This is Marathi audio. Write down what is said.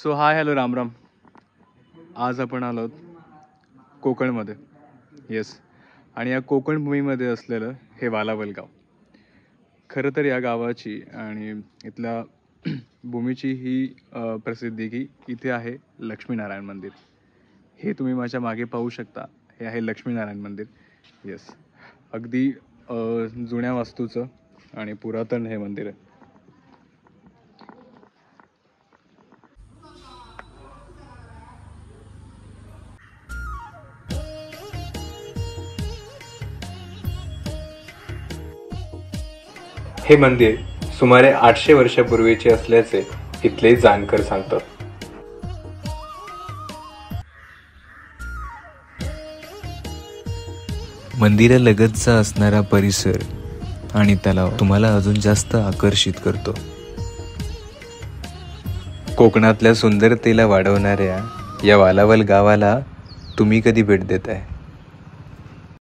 So hi hello Ram Ram. आज आपण आलो कोकणमध्ये. येस. आणि या कोकण भूमीमध्ये असलेलं हे वालावल गाव. खरं तर या गावाची आणि इथल्या भूमीची ही प्रसिद्धी की इथे आहे लक्ष्मीनारायण मंदिर. हे तुम्ही माझ्या मागे पाहू शकता. हे आहे लक्ष्मीनारायण मंदिर. येस. अगदी जुन्या वास्तूचं आणि पुरातन हे मंदिर आहे. हे मंदिर सुमारे 800 वर्षापूर्वीचे असल्याचे इथले जाणकार सांगतात. मंदिरालगतचा असणारा परिसर आणि तलाव तुम्हाला अजून जास्त आकर्षित करतो. कोकणातल्या सुंदरतेला वाढवणाऱ्या या वालावल गावाला तुम्ही कधी भेट देताय?